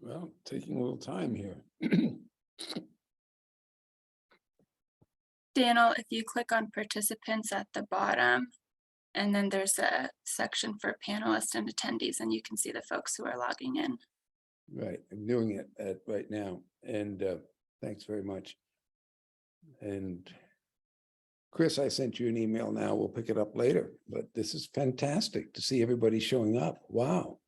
Well, taking a little time here. Daniel, if you click on participants at the bottom, and then there's a section for panelists and attendees, and you can see the folks who are logging in. Right, I'm doing it right now, and thanks very much. And Chris, I sent you an email now. We'll pick it up later, but this is fantastic to see everybody showing up. Wow.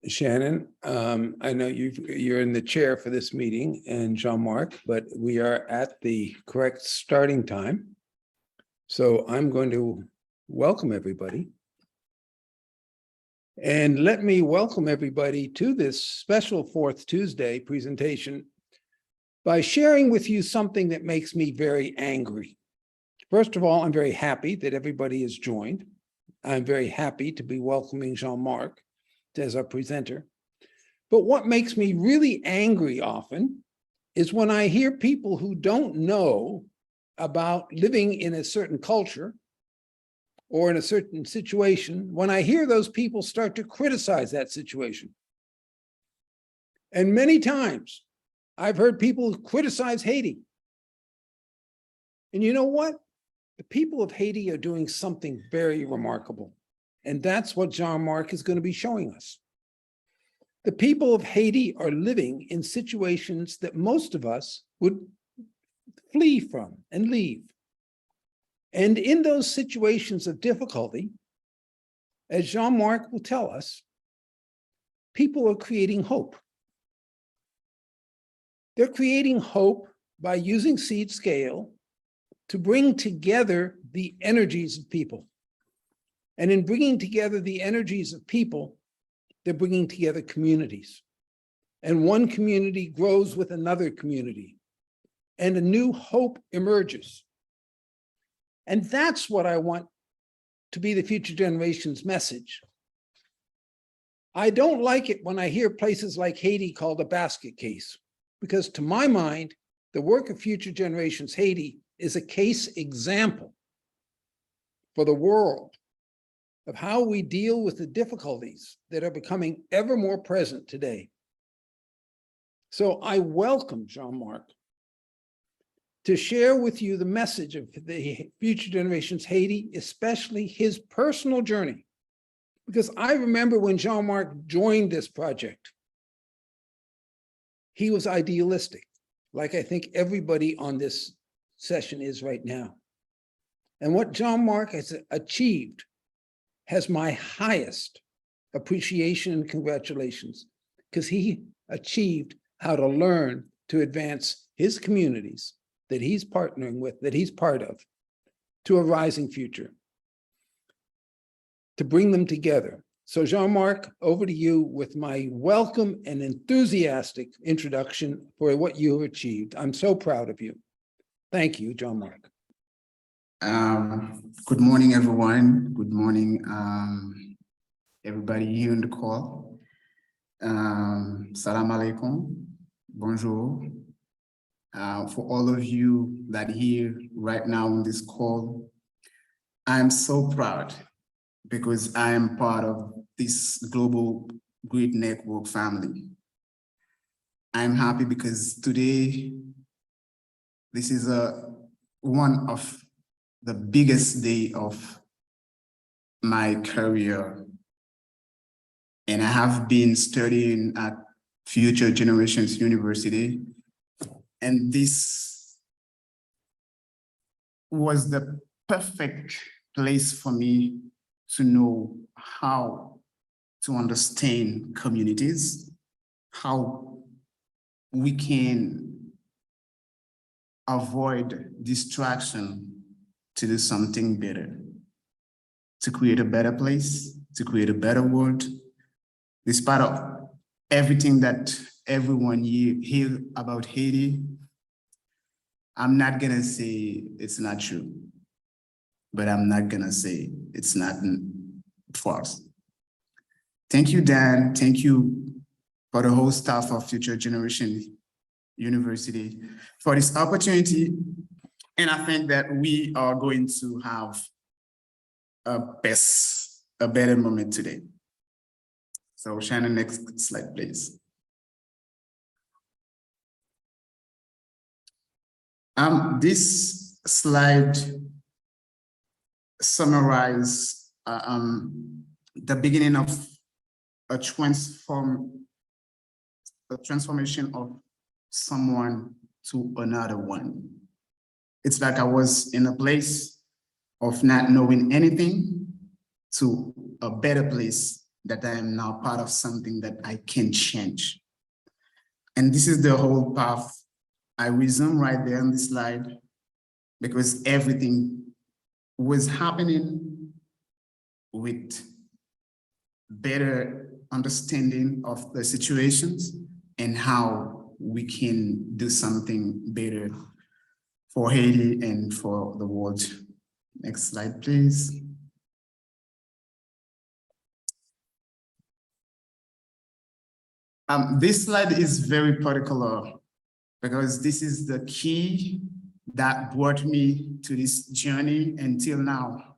Shannon, I know you're in the chair for this meeting, and Jean-Marc, but we are at the correct starting time. So I'm going to welcome everybody. And let me welcome everybody to this special Fourth Tuesday presentation by sharing with you something that makes me very angry. First of all, I'm very happy that everybody has joined. I'm very happy to be welcoming Jean-Marc as our presenter. But what makes me really angry often is when I hear people who don't know about living in a certain culture or in a certain situation, when I hear those people start to criticize that situation. And many times I've heard people criticize Haiti. And you know what? The people of Haiti are doing something very remarkable. And that's what Jean-Marc is going to be showing us. The people of Haiti are living in situations that most of us would flee from and leave. And in those situations of difficulty, as Jean-Marc will tell us, people are creating hope. They're creating hope by using seed scale to bring together the energies of people. And in bringing together the energies of people, they're bringing together communities. And one community grows with another community, and a new hope emerges. And that's what I want to be the future generation's message. I don't like it when I hear places like Haiti called a basket case, because to my mind, the work of Future Generations Haiti is a case example for the world of how we deal with the difficulties that are becoming ever more present today. So I welcome Jean-Marc to share with you the message of the Future Generations Haiti, especially his personal journey. Because I remember when Jean-Marc joined this project, he was idealistic, like I think everybody on this session is right now. And what Jean-Marc has achieved has my highest appreciation and congratulations, because he achieved how to learn to advance his communities that he's partnering with, that he's part of, to a rising future, to bring them together. So Jean-Marc, over to you with my welcome and enthusiastic introduction for what you have achieved. I'm so proud of you. Thank you, Jean-Marc. Good morning, everyone. Good morning, everybody here on the call. Salam alaikum. Bonjour. For all of you that are here right now on this call, I'm so proud because I am part of this global great network family. I'm happy because today, this is one of the biggest day of my career. And I have been studying at Future Generations University. And this was the perfect place for me to know how to understand communities, how we can avoid distraction to do something better, to create a better place, to create a better world. This part of everything that everyone hear about Haiti, I'm not gonna say it's not true, but I'm not gonna say it's not false. Thank you, Dan. Thank you for the whole staff of Future Generation University for this opportunity. And I think that we are going to have a better moment today. So Shannon, next slide, please. This slide summarizes the beginning of a transformation of someone to another one. It's like I was in a place of not knowing anything to a better place that I am now part of something that I can change. And this is the whole path. I resume right there on this slide because everything was happening with better understanding of the situations and how we can do something better for Haiti and for the world. Next slide, please. This slide is very particular because this is the key that brought me to this journey until now.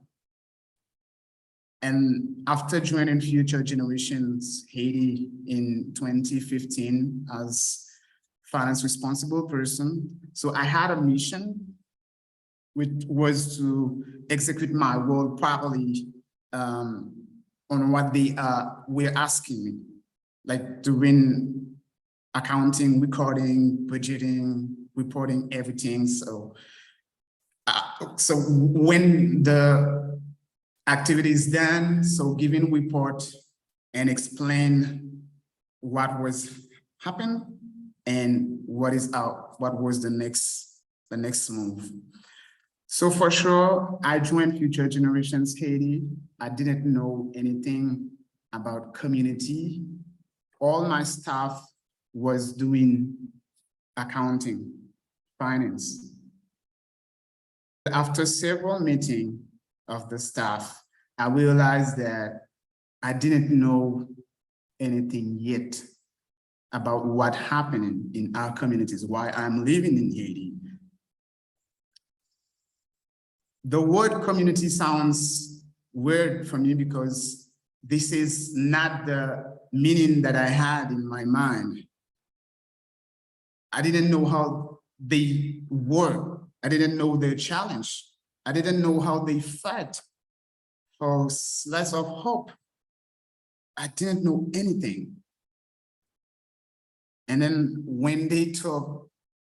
And after joining Future Generations Haiti in 2015 as finance responsible person, so I had a mission, which was to execute my role properly on what they were asking me, like doing accounting, recording, budgeting, reporting, everything. So when the activity is done, so giving report and explain what was happened and what was the next move. So for sure, I joined Future Generations Haiti. I didn't know anything about community. All my staff was doing accounting, finance. After several meetings of the staff, I realized that I didn't know anything yet about what happening in our communities, why I'm living in Haiti. The word community sounds weird for me because this is not the meaning that I had in my mind. I didn't know how they work. I didn't know their challenge. I didn't know how they fight for less of hope. I didn't know anything. And then when they talk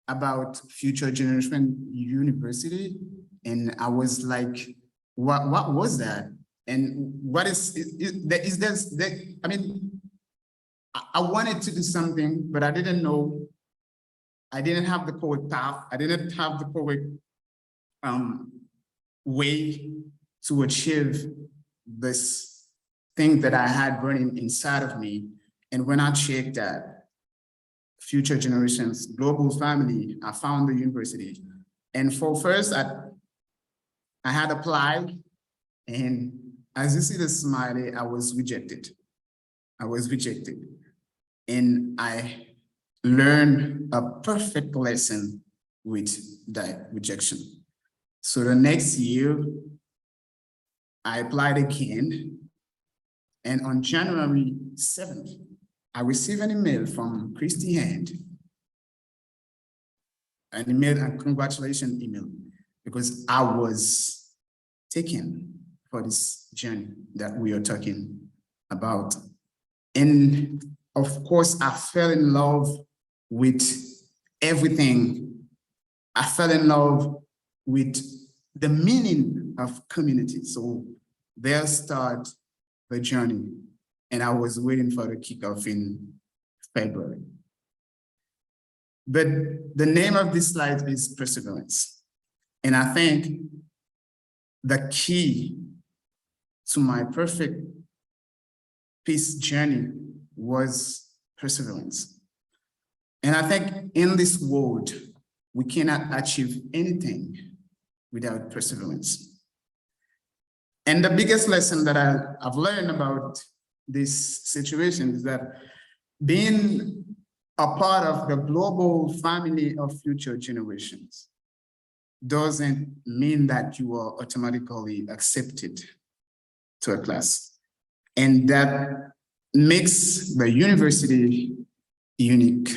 about Future Generation University, and I was like, what was that? And what is this, I mean, I wanted to do something, but I didn't know. I didn't have the correct path. I didn't have the correct way to achieve this thing that I had burning inside of me. And when I checked that Future Generations Global Family, I found the university. And for first, I had applied, and as you see the smiley, I was rejected. I was rejected. And I learned a perfect lesson with that rejection. So the next year, I applied again. And on January 7th, I received an email from Christy Hand, an email, a congratulations email, because I was taken for this journey that we are talking about. And of course, I fell in love with everything. I fell in love with the meaning of community. So there start the journey. And I was waiting for the kickoff in February. But the name of this slide is perseverance. And I think the key to my perfect peace journey was perseverance. And I think in this world, we cannot achieve anything without perseverance. And the biggest lesson that I've learned about this situation is that being a part of the global family of future generations doesn't mean that you are automatically accepted to a class. And that makes the university unique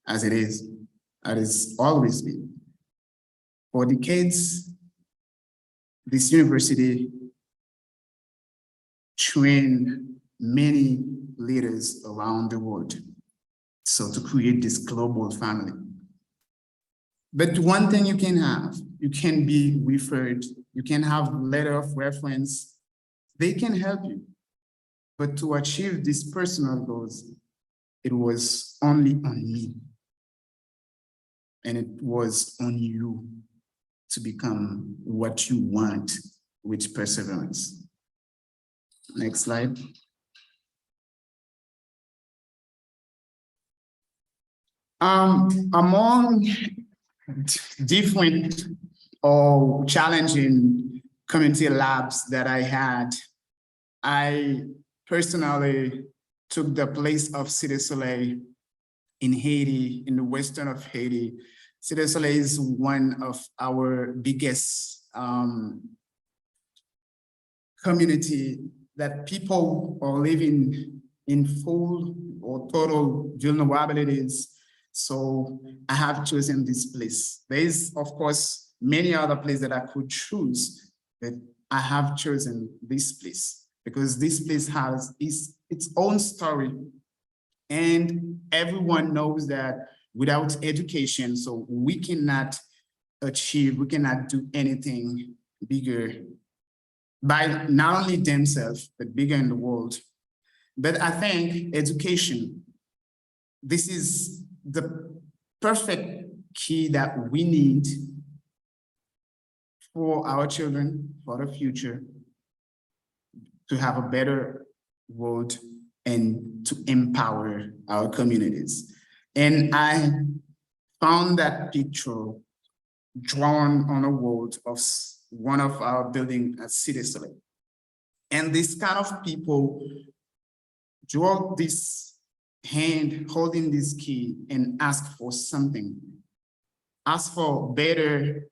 as it has always been. For decades, this university trained many leaders around the world. So to create this global family. But one thing you can be referred, you can have letter of reference, they can help you. But to achieve these personal goals, it was only on me. And it was on you to become what you want with perseverance. Next slide. Among different or challenging community labs that I had, I personally took the place of Cité Soleil in Haiti, in the western of Haiti. Cité Soleil is one of our biggest community that people are living in full or total vulnerabilities. So I have chosen this place. There is, of course, many other places that I could choose, but I have chosen this place because this place has its own story. And everyone knows that without education, so we cannot do anything bigger by not only themselves, but bigger in the world. But I think education, this is the perfect key that we need for our children, for the future, to have a better world and to empower our communities. And I found that picture drawn on a wall of one of our buildings at Cité Soleil. And this kind of people draw this hand holding this key and ask for something, ask for better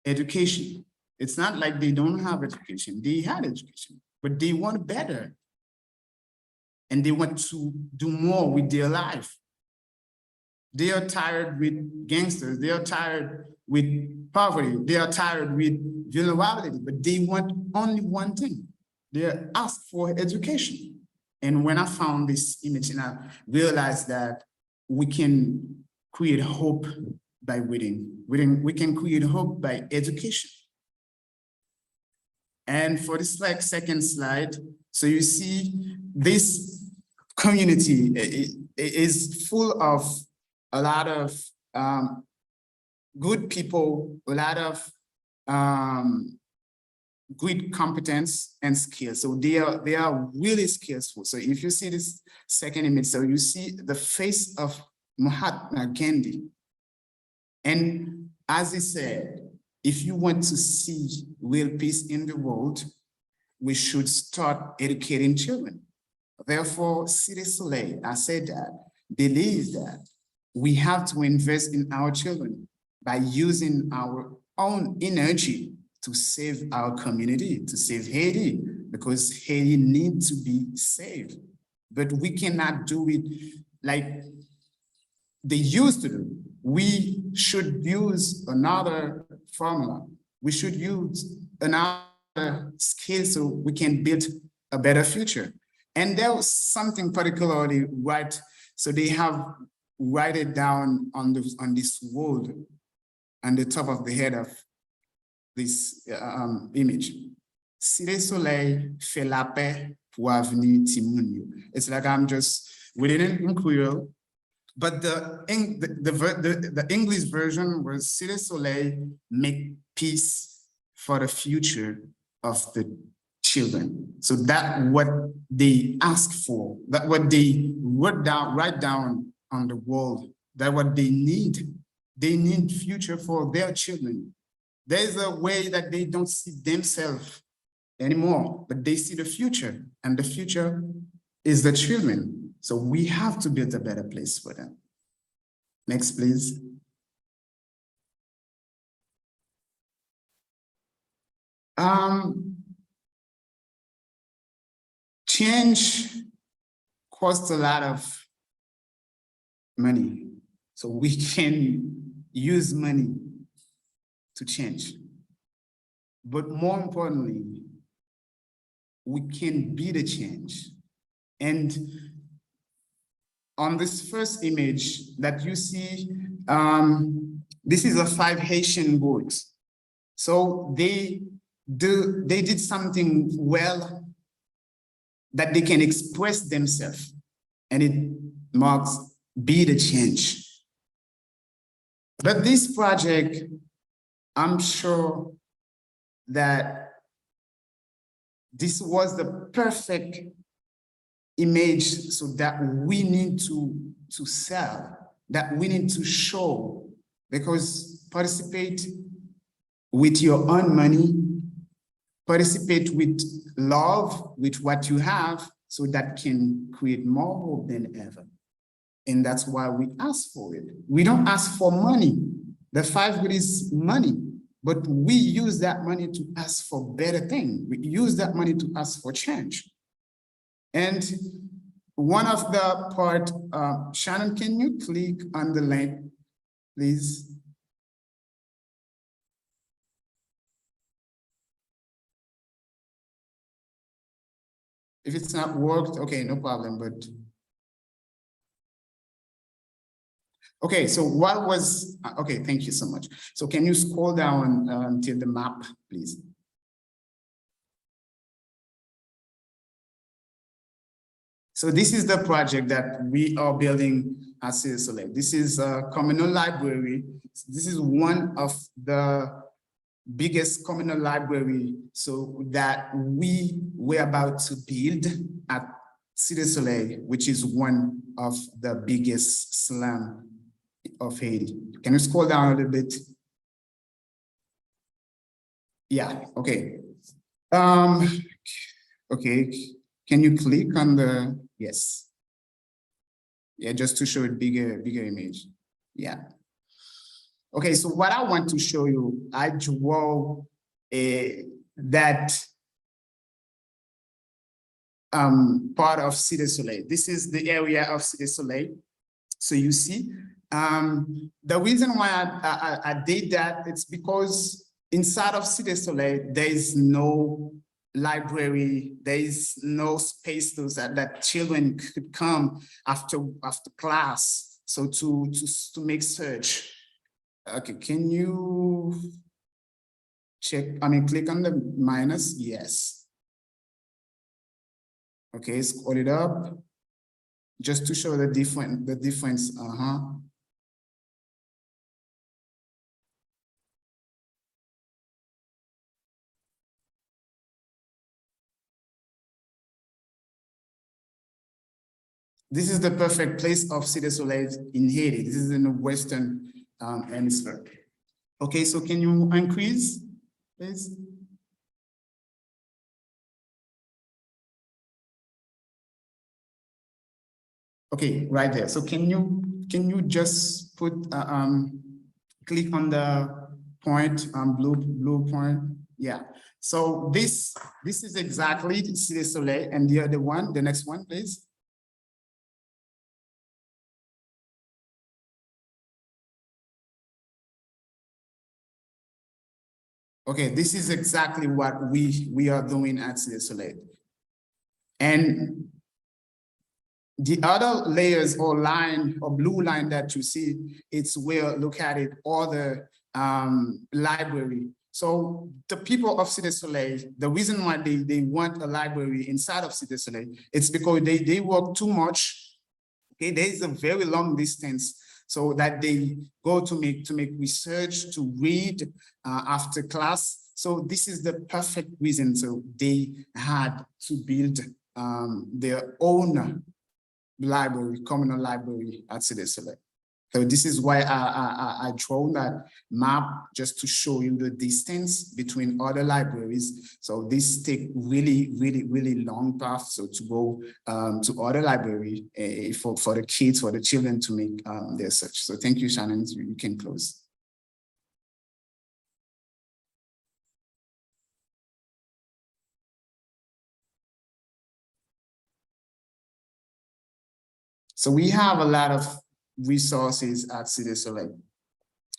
education. It's not like they don't have education, they had education, but they want better. And they want to do more with their life. They are tired with gangsters, they are tired with poverty, they are tired with vulnerability, but they want only one thing. They ask for education. And when I found this image and I realized that we can create hope by reading. We can create hope by education. And for this second slide, so you see this community is full of a lot of good people, a lot of good competence and skills. So they are really skillful. So if you see this second image, so you see the face of Mahatma Gandhi. And as he said, if you want to see real peace in the world, we should start educating children. Therefore, Cité Soleil, I said that, believes that we have to invest in our children by using our own energy to save our community, to save Haiti, because Haiti needs to be saved. But we cannot do it like they used to do. We should use another formula. We should use another skill so we can build a better future. And there was something particularly right. So they have write it down on this wall on the top of the head of this image. Cité Soleil fait la paix pour avenir Timonio. It's like I'm just reading it in Creole, but the English version was Cité Soleil make peace for the future of the children. So that what they ask for, that what they write down on the wall, that what they need. They need future for their children. There's a way that they don't see themselves anymore, but they see the future, and the future is the children. So we have to build a better place for them. Next, please. Change costs a lot of money, so we can use money to change. But more importantly, we can be the change. And on this first image that you see, this is a 5 Haitian boys. So they did something well that they can express themselves, and it marks be the change. But this project, I'm sure that this was the perfect image, so that we need to sell, that we need to show, because participate with your own money, participate with love, with what you have, so that can create more hope than ever. And that's why we ask for it. We don't ask for money. The 5 good is money, but we use that money to ask for better things. We use that money to ask for change. And one of the part, Shannon, can you click on the link, please? If it's not worked, okay, no problem, but. Okay, so what was, okay, thank you so much. So can you scroll down till the map, please? So this is the project that we are building at Cité du Soleil. This is a communal library. This is one of the biggest communal library, so that we were about to build at Cité du Soleil, which is one of the biggest slums of Haiti. Can you scroll down a little bit? Yeah, okay. Okay, can you click on the, yes. Yeah, just to show a bigger image. Yeah. Okay, so what I want to show you, I draw that part of Cité du Soleil. This is the area of Cité du Soleil. So you see, the reason why I did that, it's because inside of Cité du Soleil, there is no library, there is no space that children could come after class, so to make search. Okay, can you check, click on the minus? Yes. Okay, scroll it up, just to show the difference. This is the perfect place of Cité du Soleil in Haiti. This is in the Western hemisphere. Okay, so can you increase, please? Okay, right there. So can you just put click on the point, blue point? Yeah. So this is exactly Cité du Soleil, and the other one, the next one, please. Okay, this is exactly what we are doing at Cité du Soleil. And the other layers or line or blue line that you see, it's where, look at it, other library. So the people of Cité du Soleil, the reason why they want a library inside of Cité du Soleil, it's because they work too much. Okay, there is a very long distance, so that they go to make research, to read after class. So this is the perfect reason. So they had to build their own library, communal library at Cité Soleil. So this is why I draw that map, just to show you the distance between other libraries. So this take really long path. So to go to other library for the kids, for the children to make their search. So thank you, Shannon. You can close. So we have a lot of resources at Cité Soleil.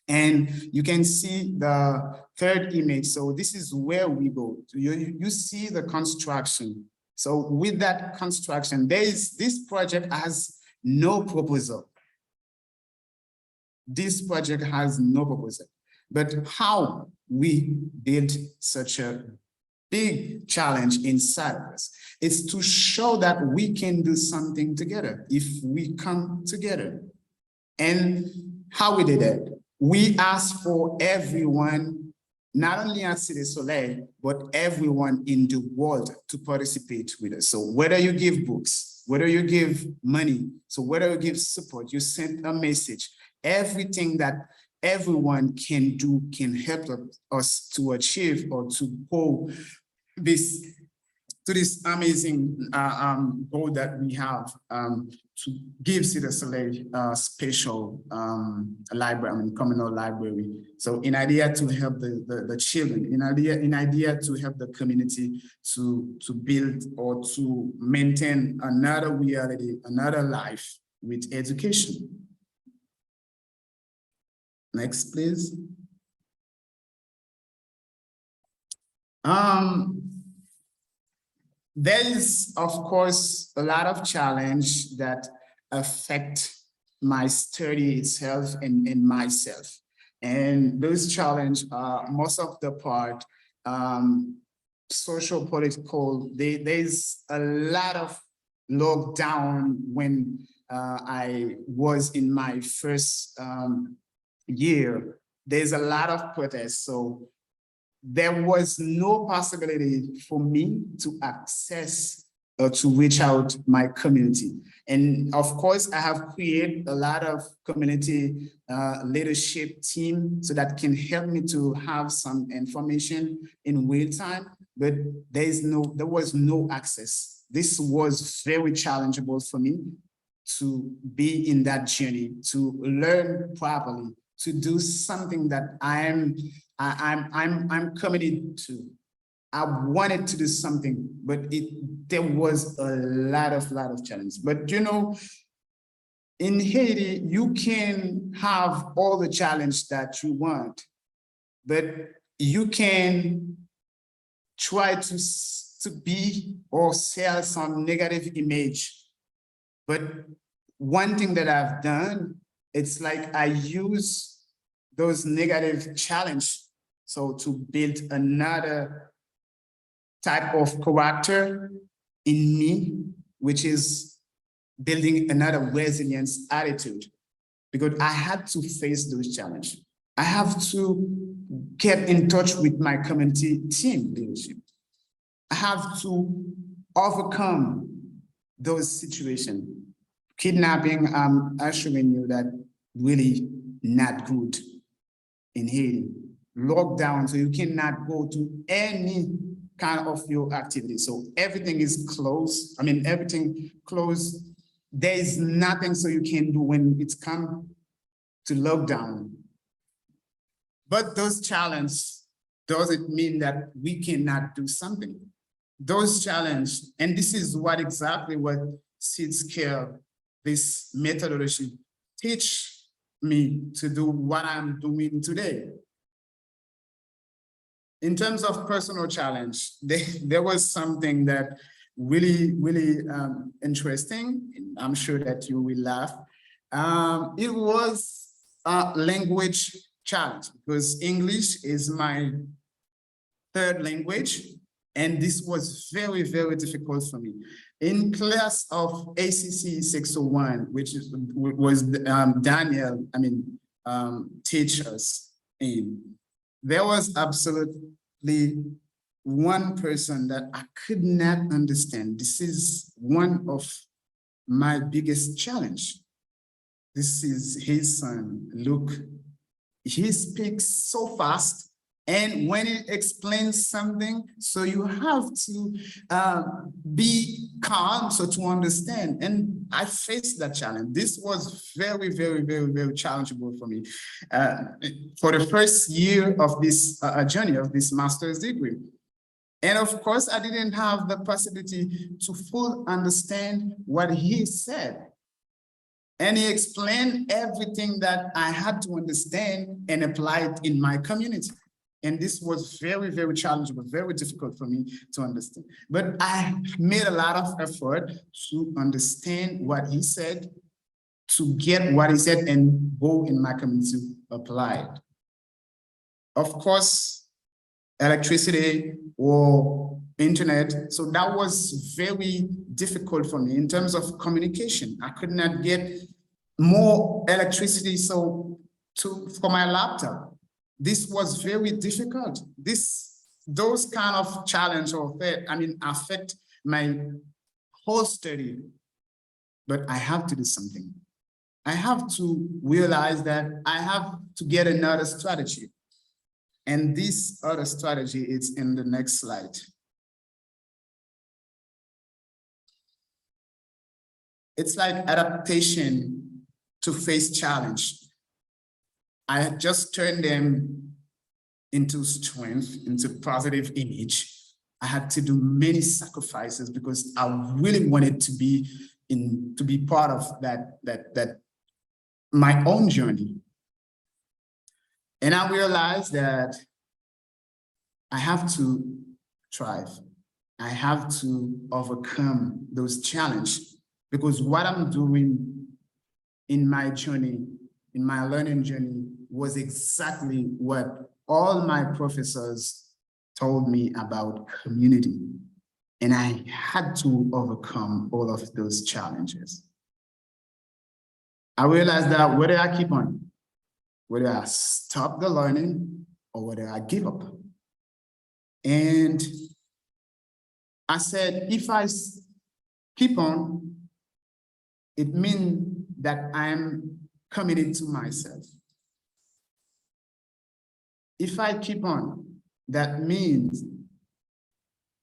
And you can see the third image. So this is where we go. You see the construction. So with that construction, this project has no proposal. This project has no proposal. But how we build such a big challenge inside of us is to show that we can do something together if we come together. And how we did it? We asked for everyone, not only at Cité Soleil, but everyone in the world to participate with us. So whether you give books, whether you give money, so whether you give support, you send a message, everything that everyone can do can help us to achieve or to go to this amazing goal that we have to give Cité Soleil a special library, communal library. So in idea to help the children, in idea to help the community to build or to maintain another reality, another life with education. Next, please. There is, of course, a lot of challenge that affect my study itself and myself. And those challenges are most of the part social, political. There's a lot of lockdown when I was in my first year. There's a lot of protests. So there was no possibility for me to access or to reach out my community. And of course, I have created a lot of community leadership team so that can help me to have some information in real time, but there was no access. This was very challengeable for me to be in that journey, to learn properly, to do something that I'm committed to. I wanted to do something, but there was a lot of challenges. But you know, in Haiti, you can have all the challenge that you want, but you can try to be or sell some negative image. But one thing that I've done, it's like I use those negative challenge so to build another type of character in me, which is building another resilience attitude, because I had to face those challenges. I have to get in touch with my community team leadership. I have to overcome those situations. Kidnapping, I'm assuring you that really not good in Haiti. Lockdown, so you cannot go to any kind of your activity. So everything is closed. I mean, everything closed. There is nothing so you can do when it's come to lockdown. But those challenges doesn't mean that we cannot do something. Those challenges, and this is what exactly what Seeds Care, this methodology, teach me to do what I'm doing today. In terms of personal challenge, there was something that really interesting. I'm sure that you will laugh. It was a language challenge because English is my third language, and this was very difficult for me. In class of ACC 601, which was Daniel, teach us in. There was absolute one person that I could not understand. This is one of my biggest challenge. This is his son, Luke. He speaks so fast, and when he explains something, so you have to be calm so to understand. And I faced that challenge. This was very, very, very, very challenging for me. For the first year of this journey of this master's degree. And of course, I didn't have the possibility to fully understand what he said. And he explained everything that I had to understand and apply it in my community. And this was very, very challenging, but very difficult for me to understand. But I made a lot of effort to understand what he said, to get what he said and go in my community to apply it. Of course, electricity or internet. So that was very difficult for me in terms of communication. I could not get more electricity for my laptop. This was very difficult. Those kind of challenge affect my whole study. But I have to do something. I have to realize that I have to get another strategy. And this other strategy is in the next slide. It's like adaptation to face challenge. I had just turned them into strength, into positive image. I had to do many sacrifices because I really wanted to be part of that my own journey. And I realized that I have to thrive. I have to overcome those challenges because what I'm doing in my journey, in my learning journey, was exactly what all my professors told me about community. And I had to overcome all of those challenges. I realized that whether I keep on, whether I stop the learning or whether I give up. And I said, if I keep on, it means that I'm committed to myself. If I keep on, that means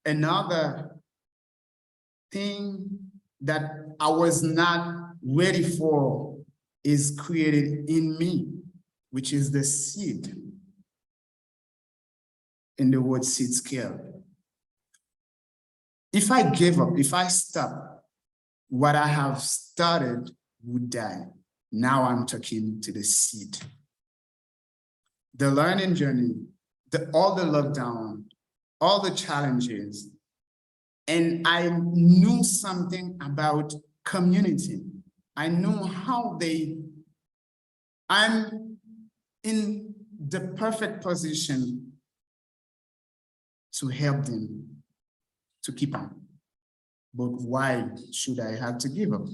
another thing that I was not ready for is created in me, which is the seed in the word seed scale. If I give up, if I stop, what I have started would die. Now I'm talking to the seed. The learning journey, all the lockdown, all the challenges, and I knew something about community. I knew how I'm in the perfect position to help them to keep on. But why should I have to give up?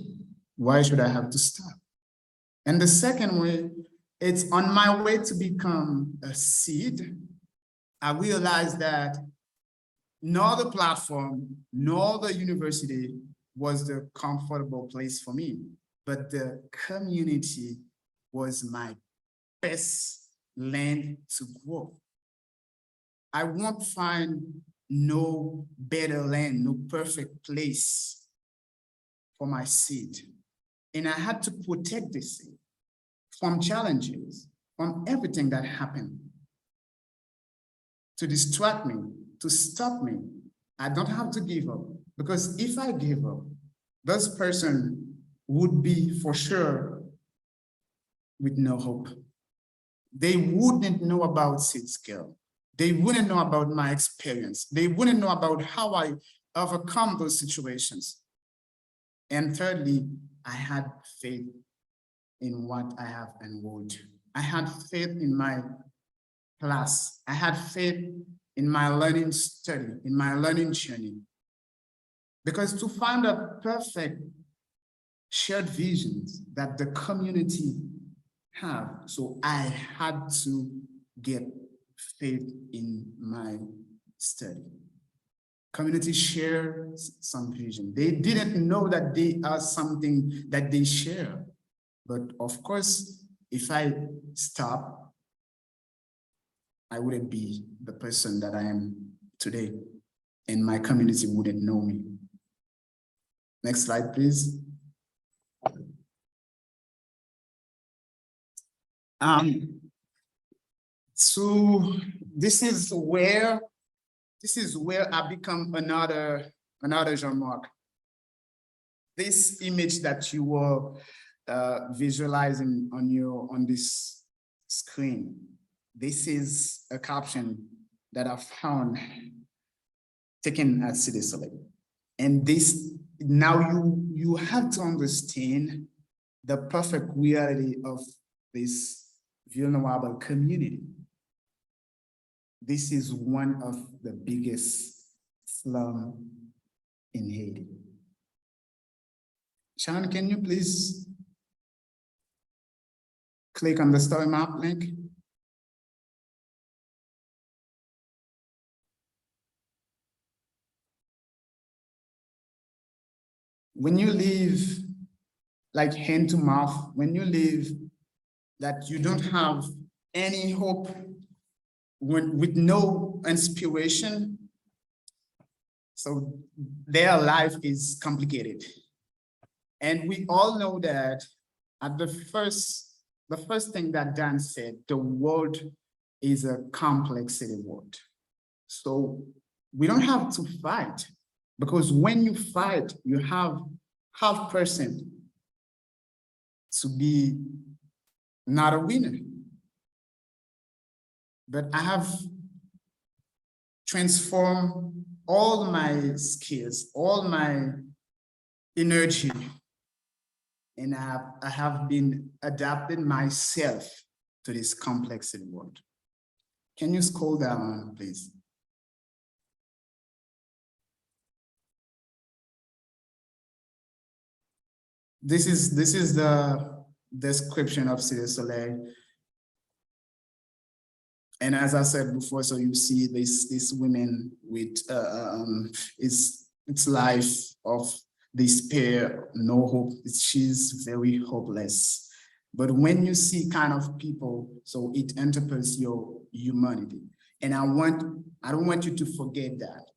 Why should I have to stop? And the second way, it's on my way to become a seed. I realized that nor the platform, nor the university was the comfortable place for me, but the community was my best land to grow. I won't find no better land, no perfect place for my seed. And I had to protect this seed from challenges, from everything that happened to distract me, to stop me. I don't have to give up, because if I give up, this person would be for sure with no hope. They wouldn't know about seed scale. They wouldn't know about my experience. They wouldn't know about how I overcome those situations. And thirdly, I had faith in what I have enrolled. I had faith in my class. I had faith in my learning study, in my learning journey. Because to find a perfect shared visions that the community have, so I had to get faith in my study. Community shares some vision. They didn't know that they are something that they share. But of course, if I stop, I wouldn't be the person that I am today, and my community wouldn't know me. Next slide, please. So this is where I become another Jean-Marc. This image that you were visualizing on this screen, this is a caption that I found taken at Cité Soleil. And this, now you have to understand the perfect reality of this vulnerable community. This is one of the biggest slums in Haiti. Sean, can you please click on the story map link? When you live like hand to mouth, when you live that you don't have any hope, with no inspiration, so their life is complicated. And we all know that at the first thing that Dan said, the world is a complexity world. So we don't have to fight, because when you fight, you have half person to be not a winner. But I have transformed all my skills, all my energy, and I have been adapting myself to this complexity world. Can you scroll down, please? This is the description of Cité Soleil. And as I said before, so you see this women with it's life of despair, no hope. She's very hopeless. But when you see kind of people, so it interprets your humanity. And I don't want you to forget that.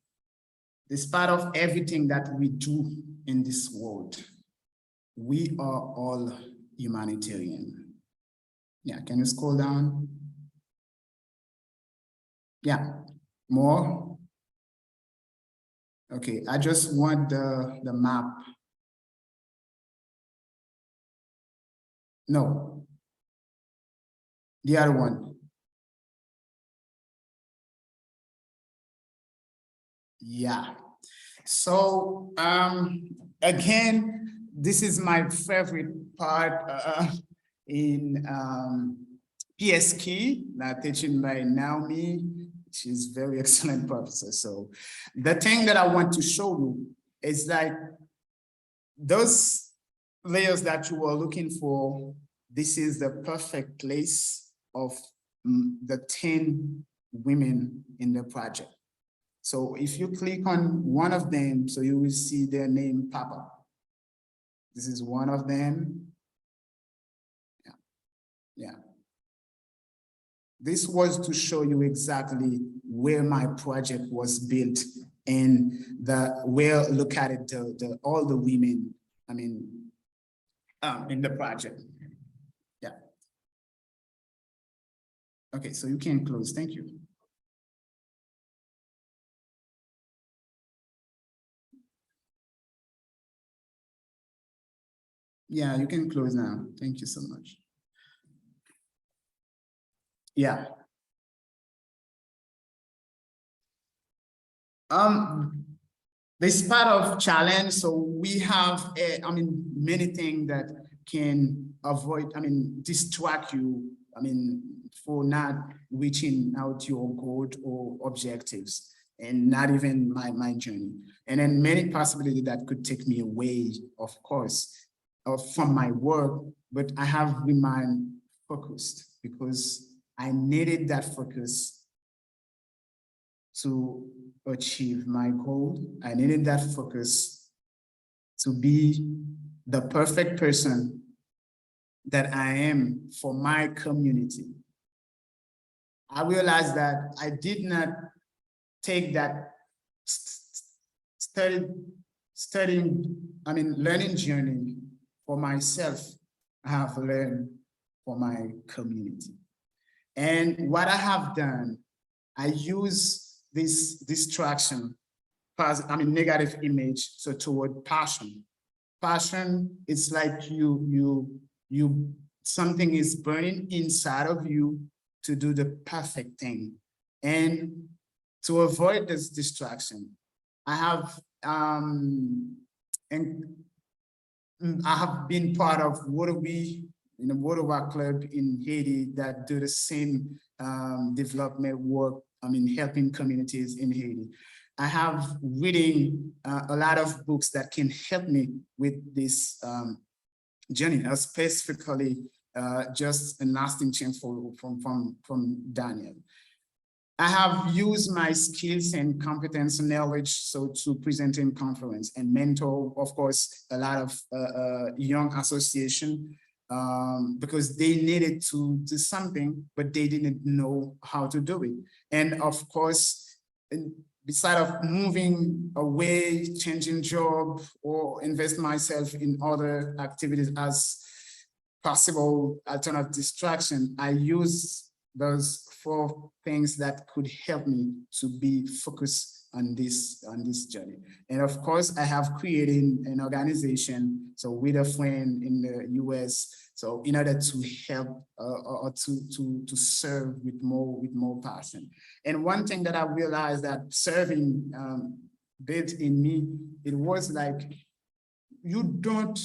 Despite of everything that we do in this world, we are all humanitarian. Yeah, can you scroll down? Yeah, more. Okay, I just want the map. No, the other one. Yeah, so again, this is my favorite part in PSK, teaching by Naomi. She's very excellent professor. So the thing that I want to show you is like those layers that you were looking for. This is the perfect place of the 10 women in the project. So if you click on one of them, so you will see their name pop up. This is one of them. Yeah. This was to show you exactly where my project was built and where look at it, all the women, I mean, in the project. Yeah. Okay, so you can close. Thank you. Yeah, you can close now. Thank you so much. Yeah. This part of challenge, so we have, many things that can avoid, distract you, for not reaching out your goal or objectives, and not even my journey. And then many possibilities that could take me away, of course, from my work, but I have remained focused because I needed that focus to achieve my goal. I needed that focus to be the perfect person that I am for my community. I realized that I did not take that learning journey for myself. I have learned for my community. And what I have done, I use this distraction, negative image, so toward passion. Passion, it's like something is burning inside of you to do the perfect thing. And to avoid this distraction, I have been part of Wodowa Club in Haiti that do the same development work, helping communities in Haiti. I have reading a lot of books that can help me with this journey, specifically just a lasting change from Daniel. I have used my skills and competence and knowledge to present in conference and mentor, of course, a lot of young association because they needed to do something, but they didn't know how to do it. And of course, beside of moving away, changing job, or invest myself in other activities as possible alternative distraction, I use those 4 things that could help me to be focused on this journey. And of course, I have created an organization, so with a friend in the US, so in order to help or to serve with more passion. And one thing that I realized that serving did in me, it was like, you don't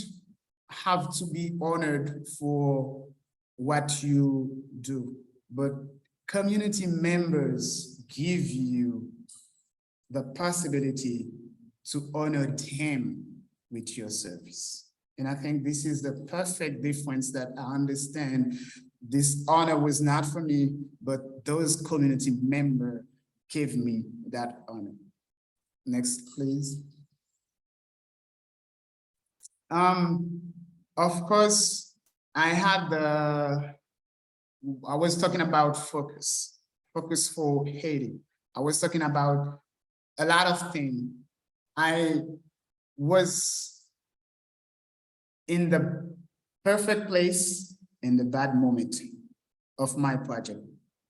have to be honored for what you do, but community members give you the possibility to honor them with your service. And I think this is the perfect difference that I understand. This honor was not for me, but those community members gave me that honor. Next, please. Of course, I was talking about focus for Haiti. I was talking about a lot of things. I was in the perfect place in the bad moment of my project,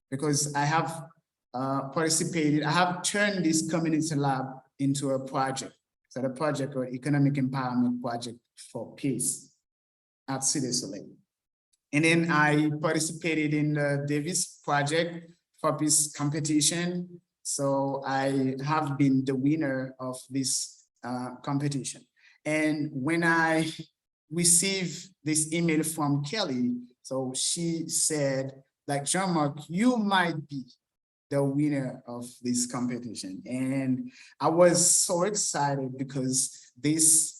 because I have participated, I have turned this community lab into a project. So the project or economic empowerment project for peace at Cité Soleil. And then I participated in the Davis project for peace competition. So I have been the winner of this competition. And when I received this email from Kelly, so she said, like, Jean-Marc, you might be the winner of this competition. And I was so excited because this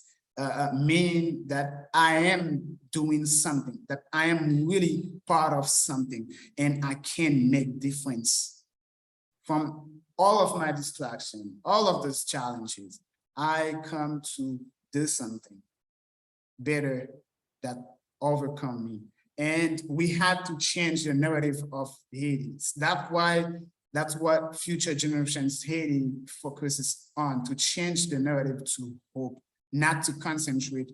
mean that I am doing something, that I am really part of something, and I can make difference. From all of my distraction, all of those challenges, I come to do something better that overcome me. And we had to change the narrative of Haiti. That's what Future Generations Haiti focuses on, to change the narrative to hope, not to concentrate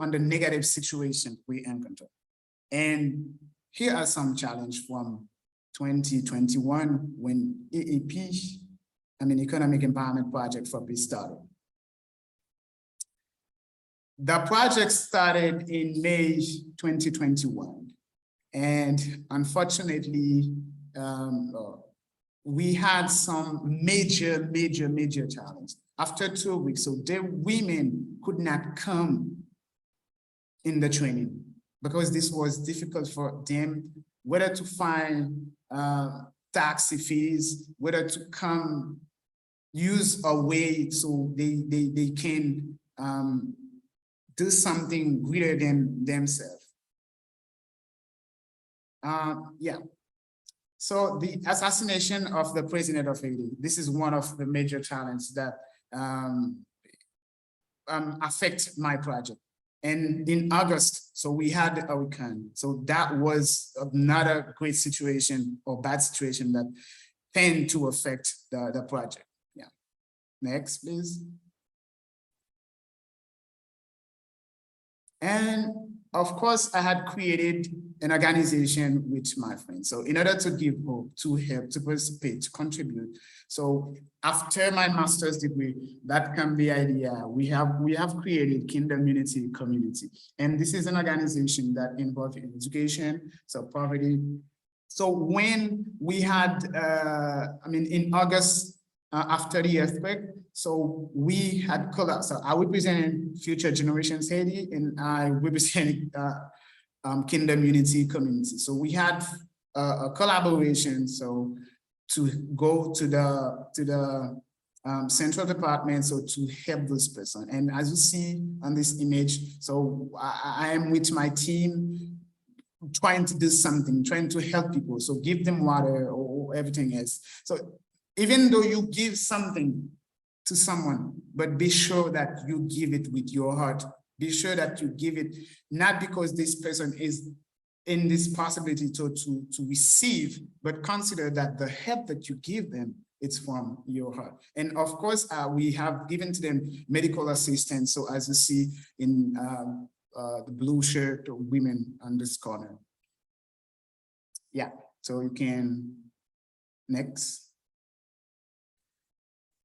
on the negative situation we encounter. And here are some challenges from 2021 when EEP, Economic Empowerment Project for Peace started. The project started in May 2021. And unfortunately, we had some major challenge. After 2 weeks, so the women could not come in the training because this was difficult for them, whether to find taxi fees, whether to come use a way so they can do something greater than themselves. Yeah. So the assassination of the president of Haiti, this is one of the major challenges that affect my project. And in August, so we had the hurricane. So that was another great situation or bad situation that tend to affect the project. Yeah. Next, please. And of course, I had created an organization with my friends. So in order to give hope, to help, to participate, to contribute. So after my master's degree, that can be idea. We have created Kingdom Unity Community. And this is an organization that involves education, so poverty. So when we had, in August, after the earthquake, so we had collapsed. So I represented Future Generations Haiti, and I represented Kingdom Unity Community. So we had a collaboration. So to go to the central department, so to help this person. And as you see on this image, so I am with my team trying to do something, trying to help people. So give them water or everything else. So even though you give something to someone, but be sure that you give it with your heart. Be sure that you give it, not because this person is in this possibility to receive, but consider that the help that you give them, it's from your heart. And of course, we have given to them medical assistance. So as you see in the blue shirt women on this corner. Yeah, so you can, next.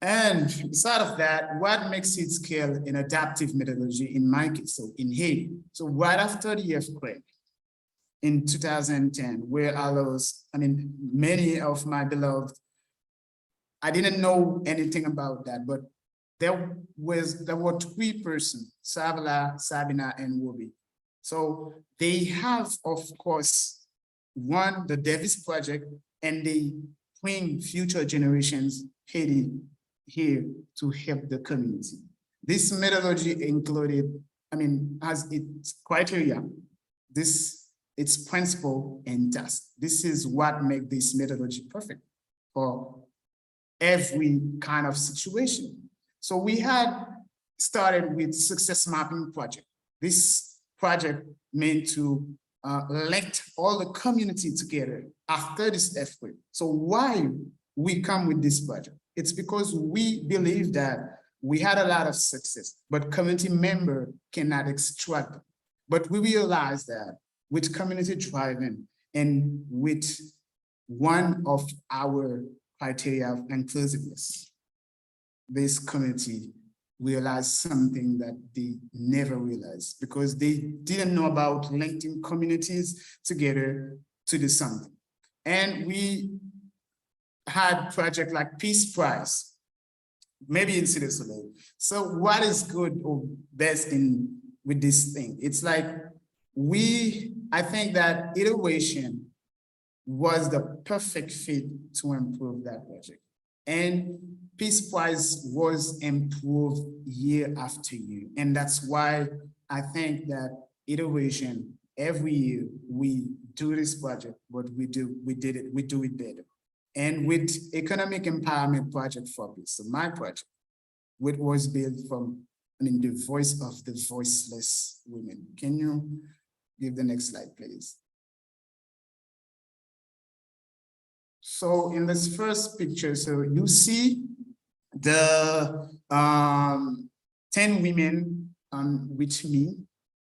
And beside of that, what makes it scale an adaptive methodology in my case, so in Haiti. So right after the earthquake in 2010, where I lost, many of my beloved, I didn't know anything about that, but there were 3 persons, Savila, Sabina, and Wobi. So they have, of course, won the Davis Project, and they bring Future Generations Haiti here to help the community. This methodology included, has its criteria, its principle and task. This is what makes this methodology perfect for every kind of situation. So we had started with success mapping project. This project meant to link all the community together after this earthquake. So why we come with this project? It's because we believe that we had a lot of success, but community member cannot extract it. But we realize that with community driving and with one of our criteria of inclusiveness, this community realized something that they never realized because they didn't know about linking communities together to do something. And we had project like Peace Prize, maybe in City Soleil. So what is good or best with this thing? It's like I think that iteration was the perfect fit to improve that project. And Peace Prize was improved year after year. And that's why I think that iteration, every year we do this project, but we do it better. And with economic empowerment project for peace, so my project, which was built from, the voice of the voiceless women. Can you give the next slide, please? So in this first picture, so you see the 10 women with me,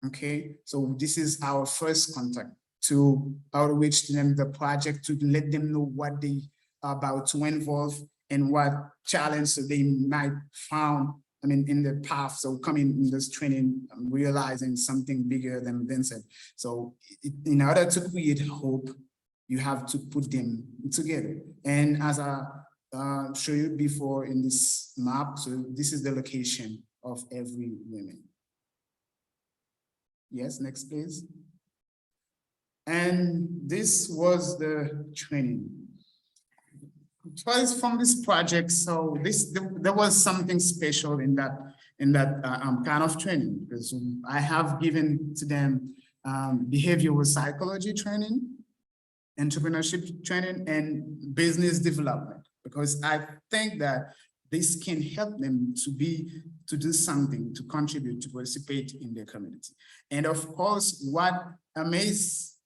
okay? So this is our first contact to outreach them the project, to let them know what they are about to involve and what challenge they might found, in the path. So coming in this training, realizing something bigger than themselves. So in order to create hope, you have to put them together. And as I showed you before in this map, so this is the location of every woman. Yes, next please. And this was the training. Twice from this project, so there was something special in that kind of training, because I have given to them behavioral psychology training. entrepreneurship training and business development, because I think that this can help them to do something, to contribute, to participate in their community. And of course, what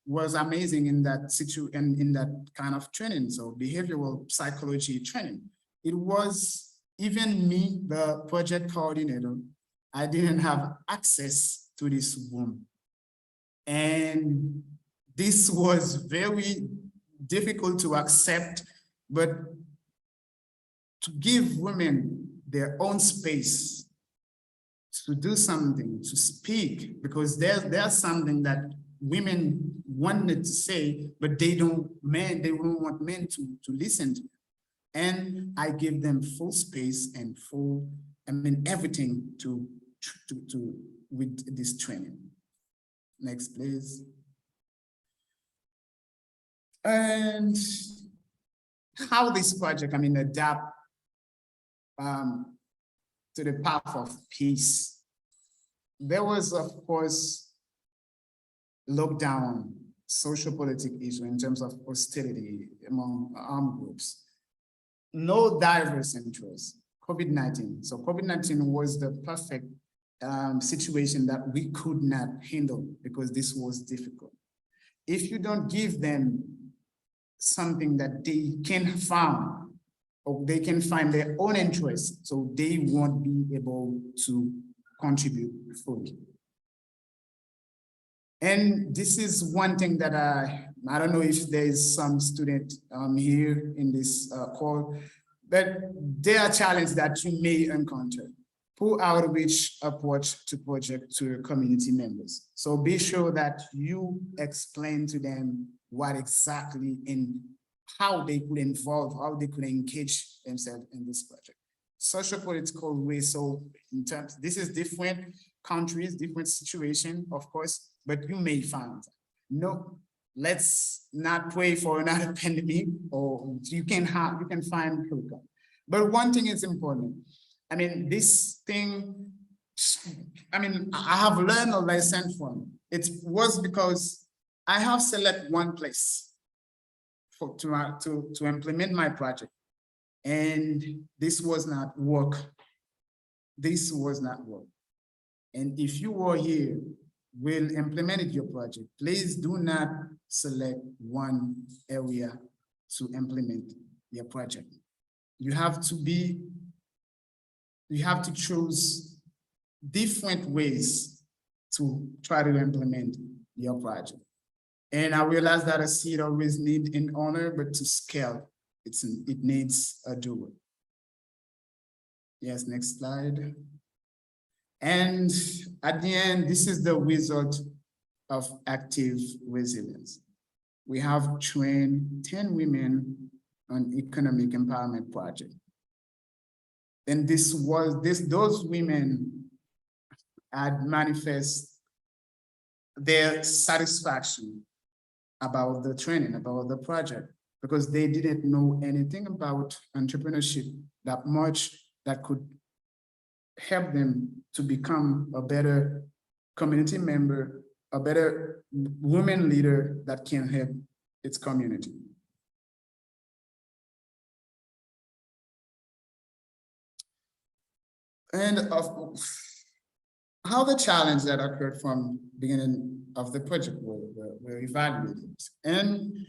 was amazing in that in that kind of training, so behavioral psychology training, it was even me, the project coordinator, I didn't have access to this room. And this was very difficult to accept, but to give women their own space to do something, to speak, because there's something that women wanted to say, but they don't want men to listen to. And I give them full space and full, everything to with this training. Next, please. And how this project, adapt to the path of peace. There was, of course, lockdown, social political issue in terms of hostility among armed groups. No diverse interests, COVID-19. So COVID-19 was the perfect situation that we could not handle because this was difficult. If you don't give them something that they can find, or they can find their own interests, so they won't be able to contribute fully. And this is one thing that I don't know if there is some student here in this call, but there are challenges that you may encounter. Poor outreach approach to project to your community members. So be sure that you explain to them what exactly and how they could involve, how they could engage themselves in this project. Social political way, so in terms, this is different countries, different situation, of course, but you may find, no, let's not pray for another pandemic, or you can find protocol. But one thing is important. This thing, I have learned a lesson from it was because I have selected one place to implement my project. And this was not work. This was not work. And if you were here, will implement your project, please do not select one area to implement your project. You have to choose different ways to try to implement your project. And I realize that a seed always needs an owner, but to scale, it needs a doer. Yes, next slide. And at the end, this is the result of active resilience. We have trained 10 women on economic empowerment project. And those women had manifest their satisfaction about the training, about the project, because they didn't know anything about entrepreneurship that much that could help them to become a better community member, a better woman leader that can help its community. And of how the challenge that occurred from beginning of the project were evaluated. And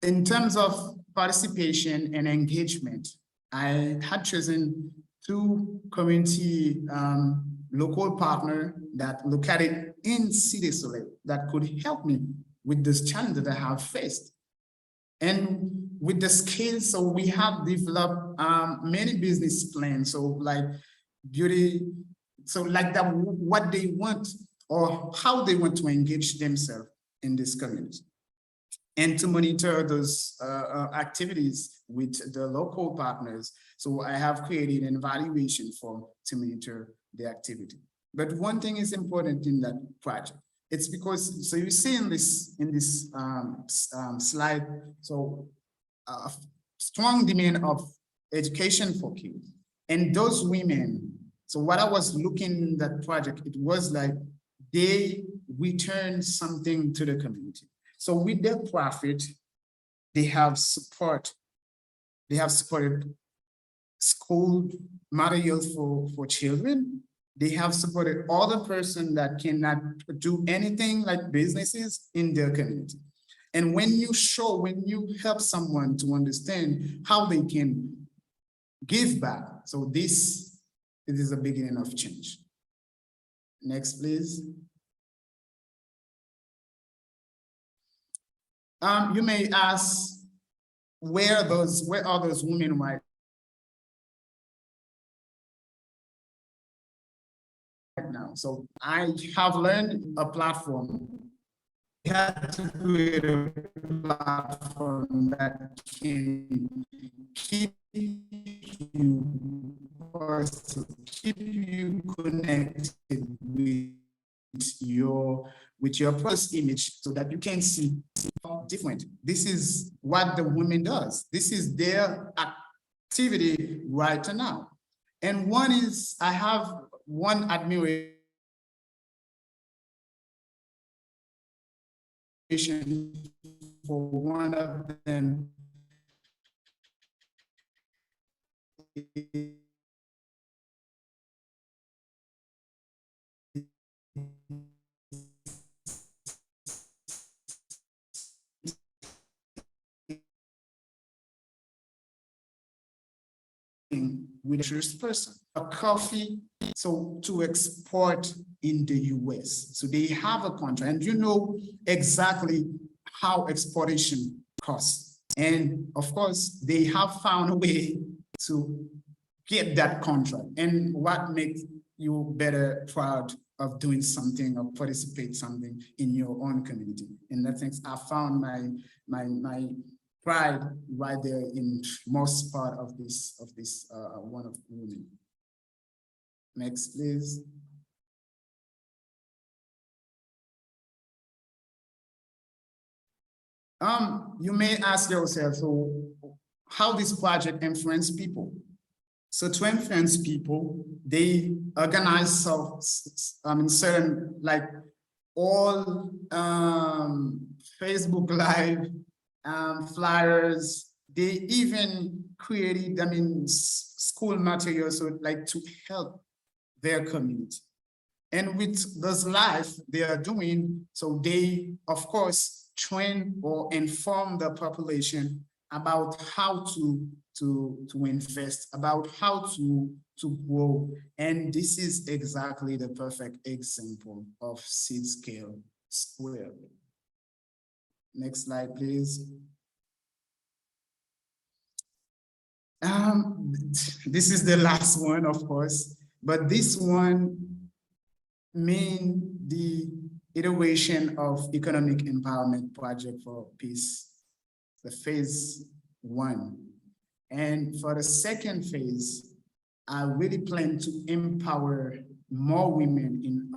in terms of participation and engagement, I had chosen 2 community local partners that located in Cité Soleil that could help me with this challenge that I have faced. And with the skills, so we have developed many business plans. So like beauty, so like that, what they want or how they want to engage themselves in this community. And to monitor those activities with the local partners. So I have created an evaluation form to monitor the activity. But one thing is important in that project. It's because, so you see in this slide, so strong demand of education for kids. And those women, so what I was looking in that project, it was like they return something to the community. So with their profit, they have supported school materials for children. They have supported other person that cannot do anything like businesses in their community. And when you help someone to understand how they can give back, so it is a beginning of change. Next, please. You may ask, where are those women right now? So I have learned a platform. We had to create a platform that can keep you connected with your first image, so that you can see different. This is what the women does. This is their activity right now. And one is, I have one admiration for one of them. With a first person, a coffee, so to export in the US. So they have a contract, and you know exactly how exportation costs. And of course, they have found a way to get that contract. And what makes you better proud of doing something or participate something in your own community? And that things I found my pride right there in most part of this one of women. Next, please. You may ask yourself, so how this project influence people? So to influence people, they organize certain, like all Facebook Live, flyers. They even created, school materials, so like to help their community. And with those live they are doing, so they, of course, train or inform the population about how to invest, about how to grow. And this is exactly the perfect example of seed scale square. Next slide, please. This is the last one, of course, but this one mean the iteration of economic empowerment project for peace, the phase 1. And for the second phase, I really plan to empower more women in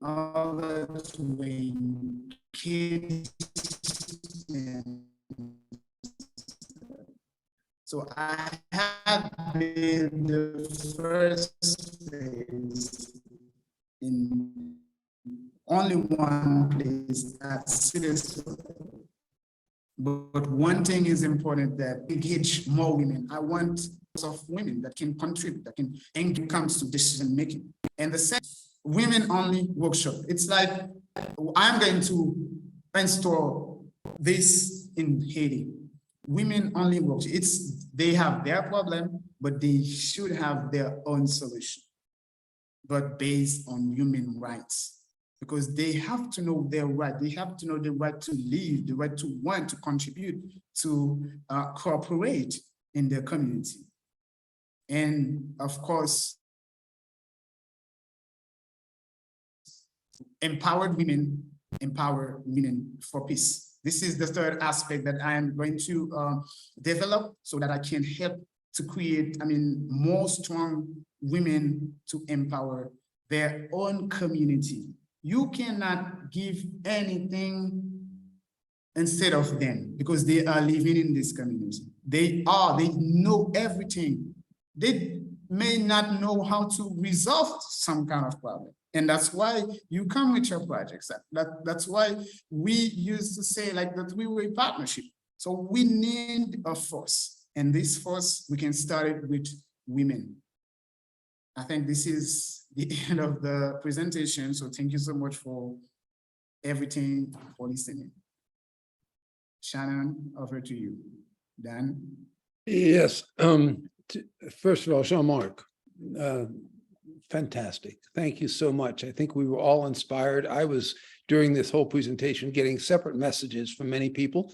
order to kids. So I have been the first phase in only one place at citizen. But one thing is important, that engage more women. I want of women that can contribute, that can engage comes to decision making. And the second, women only workshop. It's like, I'm going to install this in Haiti. Women only workshop. They have their problem, but they should have their own solution, but based on human rights. Because they have to know their right. They have to know the right to live, the right to want to contribute, to cooperate in their community. And of course, empower women for peace. This is the third aspect that I am going to develop, so that I can help to create, more strong women to empower their own community. You cannot give anything instead of them, because they are living in this community. They know everything. may not know how to resolve some kind of problem. And that's why you come with your projects. That's why we used to say like that we were a partnership. So we need a force. And this force, we can start it with women. I think this is the end of the presentation. So thank you so much for everything, for listening. Shannon, over to you. Dan? Yes. First of all, Jean-Marc, fantastic. Thank you so much. I think we were all inspired. I was, during this whole presentation, getting separate messages from many people,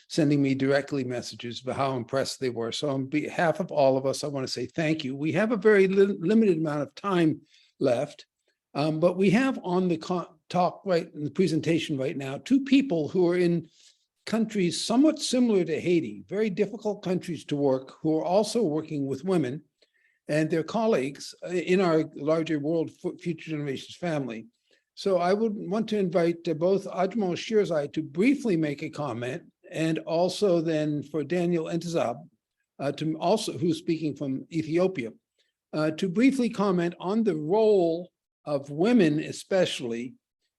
sending me directly messages about how impressed they were. So on behalf of all of us, I want to say thank you. We have a very limited amount of time left, but we have on the talk right in the presentation right now, two people who are in countries somewhat similar to Haiti, very difficult countries to work, who are also working with women and their colleagues in our larger World Future Generations family. So I would want to invite both Ajmal Shirzai to briefly make a comment, and also then for Daniel Entezab, to also, who's speaking from Ethiopia, to briefly comment on the role of women, especially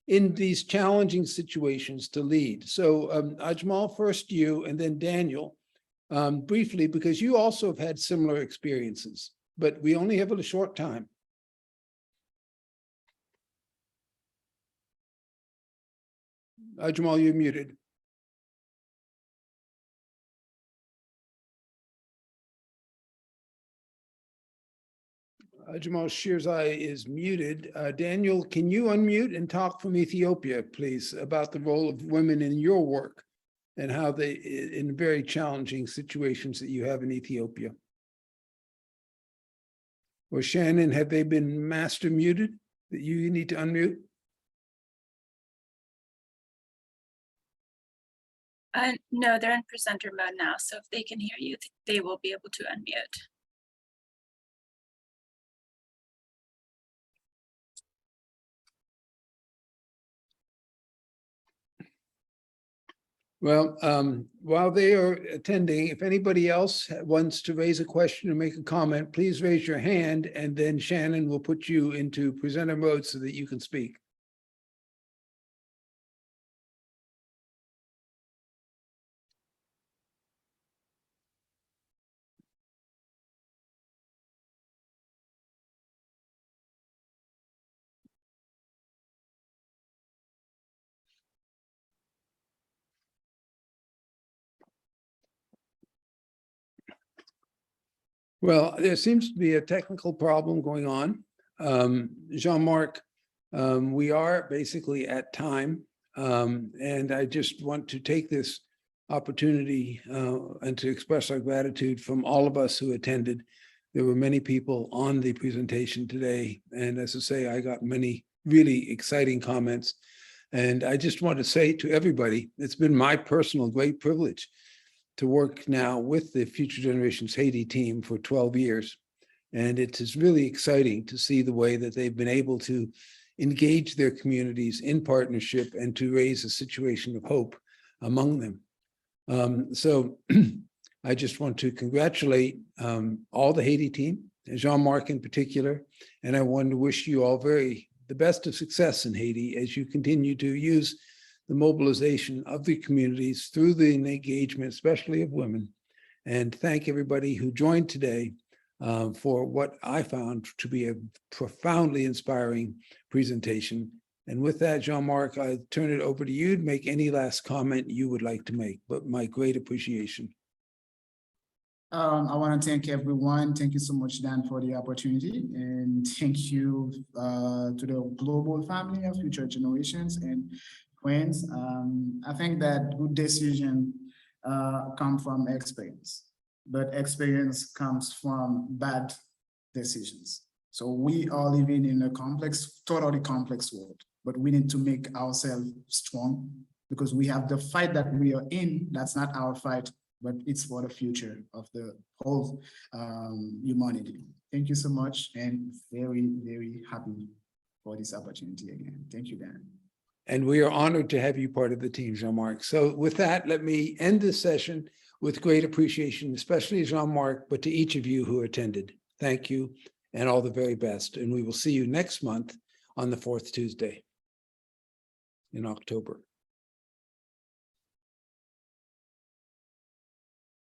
in these challenging situations to lead. So Ajmal, first you, and then Daniel, briefly, because you also have had similar experiences, but we only have a short time. Ajmal, you're muted. Ajmal Shirzai is muted. Daniel, can you unmute and talk from Ethiopia, please, about the role of women in your work and how they, in very challenging situations that you have in Ethiopia? Or Shannon, have they been master muted that you need to unmute? No, they're in presenter mode now. So if they can hear you, they will be able to unmute. Well, while they are attending, if anybody else wants to raise a question or make a comment, please raise your hand, and then Shannon will put you into presenter mode so that you can speak. Well, there seems to be a technical problem going on. Jean-Marc, we are basically at time, and I just want to take this opportunity and to express our gratitude from all of us who attended. There were many people on the presentation today, and as I say, I got many really exciting comments. And I just want to say to everybody, it's been my personal great privilege to work now with the Future Generations Haiti team for 12 years. And it is really exciting to see the way that they've been able to engage their communities in partnership and to raise a situation of hope among them. So I just want to congratulate all the Haiti team, Jean-Marc in particular, and I want to wish you all the best of success in Haiti as you continue to use the mobilization of the communities through the engagement, especially of women. And thank everybody who joined today for what I found to be a profoundly inspiring presentation. And with that, Jean-Marc, I turn it over to you to make any last comment you would like to make, but my great appreciation. I want to thank everyone. Thank you so much, Dan, for the opportunity. And thank you to the global family of Future Generations and friends. I think that good decisions come from experience, but experience comes from bad decisions. So we are living in a complex, totally complex world, but we need to make ourselves strong because we have the fight that we are in. That's not our fight, but it's for the future of the whole humanity. Thank you so much, and very, very happy for this opportunity again. Thank you, Dan. And we are honored to have you part of the team, Jean-Marc. So with that, let me end this session with great appreciation, especially Jean-Marc, but to each of you who attended. Thank you and all the very best. And we will see you next month on the fourth Tuesday in October.